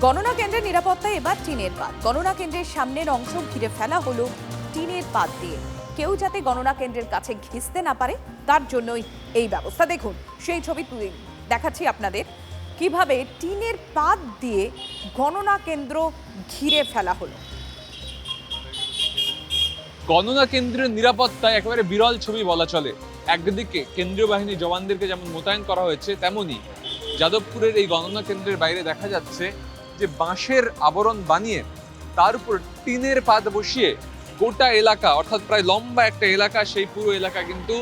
গণনা কেন্দ্রের নিরাপত্তায় এবার টিনের পাত। গণনা কেন্দ্রের সামনের অংশ ঘিরে ফেলা হলো টিনের পাত দিয়ে। কেউ যাতে গণনা কেন্দ্রের কাছে ঘিসতে না পারে তার জন্যই এই ব্যবস্থা। দেখুন সেই ছবি তুলে দেখাচ্ছি আপনাদের, কিভাবে টিনের পাত দিয়ে গণনা কেন্দ্র ঘিরে ফেলা হলো। গণনা কেন্দ্রের নিরাপত্তায় একেবারে বিরল ছবি বলা চলে। একদিকে কেন্দ্রীয় বাহিনী জওয়ানদেরকে যেমন মোতায়েন করা হয়েছে, তেমনি যাদবপুরের এই গণনা কেন্দ্রের বাইরে দেখা যাচ্ছে যে বাঁশের আবরণ বানিয়ে তার উপর টিনের পাত বসিয়ে গোটা এলাকা, অর্থাৎ প্রায় লম্বা একটা এলাকা, সেই পুরো এলাকা কিন্তু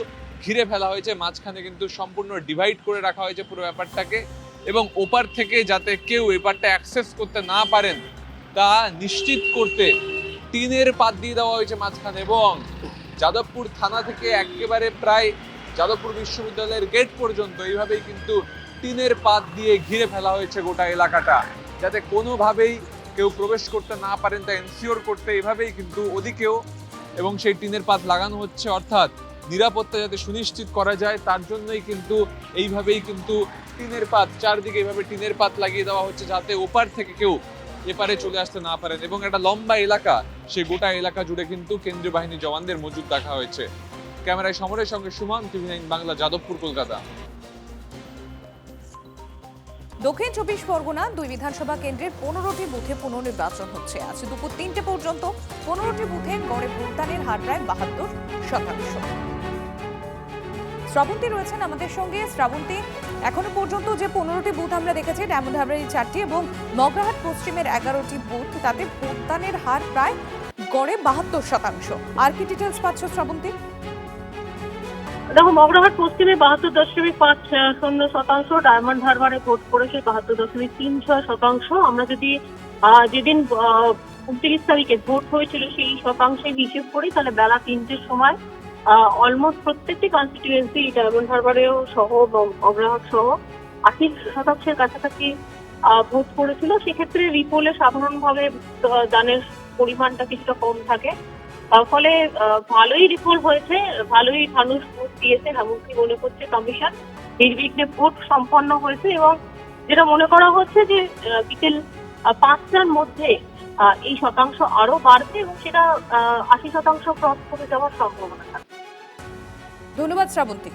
ঘিরে ফেলা হয়েছে। মাঝখানে কিন্তু সম্পূর্ণ ডিভাইড করে রাখা হয়েছে পুরো ব্যাপারটাকে, এবং ওপার থেকে যাতে কেউ এপারটা অ্যাক্সেস করতে না পারেন তা নিশ্চিত করতে টিনের পাত দিয়ে দেওয়া হয়েছে মাঝখানে। এবং যাদবপুর থানা থেকে একেবারে প্রায় যাদবপুর বিশ্ববিদ্যালয়ের গেট পর্যন্ত এইভাবেই কিন্তু টিনের পাত দিয়ে ঘিরে ফেলা হয়েছে গোটা এলাকাটা, যাতে কোনোভাবেই কেউ প্রবেশ করতে না পারেন তা এনসিওর করতে এইভাবেই কিন্তু ওদিকেও এবং সেই টিনের পাত লাগানো হচ্ছে। অর্থাৎ নিরাপত্তা যাতে সুনিশ্চিত করা যায় তার জন্যই কিন্তু এইভাবেই কিন্তু টিনের পাত, চারদিকে এইভাবে টিনের পাত লাগিয়ে দেওয়া হচ্ছে, যাতে ওপার থেকে কেউ এপারে চলে আসতে না পারেন। এবং একটা লম্বা এলাকা, সেই গোটা এলাকা জুড়ে কিন্তু কেন্দ্রীয় বাহিনী জওয়ানদের মজুদ রাখা হয়েছে। ক্যামেরায় সমরের সঙ্গে সুমন, TV9 বাংলা, যাদবপুর, কলকাতা। দক্ষিণ 24 পরগনা 2 বিধানসভা কেন্দ্রের 15টি বুথে পুনর্নির্বাচন হচ্ছে। আজ দুপুর 3টে পর্যন্ত 15টি বুথে গড়ে ভোটদানের হার প্রায় 72%। শ্রাবন্তী রয়েছেন আমাদের সঙ্গে। শ্রাবন্তী, এখনো পর্যন্ত যে 15টি বুথ আমরা দেখেছি, ডায়মন্ড হারবারের 4টি এবং মগরাহাট পশ্চিমের 11টি বুথ, তাতে ভোটদানের হার প্রায় গড়ে 72%। আর কি ডিটেলস পাচ্ছ শ্রাবন্তী? দেখো, মগরাহাট পশ্চিমে 72.5% ডায়মন্ড হারবারে ভোট পড়েছে 72.36%। আমরা যদি যেদিন 29 তারিখে ভোট হয়েছিল সেই শতাংশের হিসেব করি, তাহলে বেলা 3টের সময় অলমোস্ট প্রত্যেকটি কনস্টিটিউয়েন্সি ডায়মন্ড হারবারেও সহ মগরাহাট সহ 80% কাছাকাছি ভোট পড়েছিল। সেক্ষেত্রে রিপোলে সাধারণভাবে দানের পরিমাণটা কিছুটা কম থাকে, ফলে ভালোই রিপোল হয়েছে, ভালোই মানুষ ভোট দিয়েছে এমনকি মনে করছে কমিশন। নির্বিঘ্নে ভোট সম্পন্ন হয়েছে এবং যেটা মনে করা হচ্ছে যে বিকেল 5টার মধ্যে এই শতাংশ আরো বাড়বে এবং সেটা 80% ক্রস করে যাওয়ার সম্ভাবনা থাকে। ধন্যবাদ শ্রাবন্তী।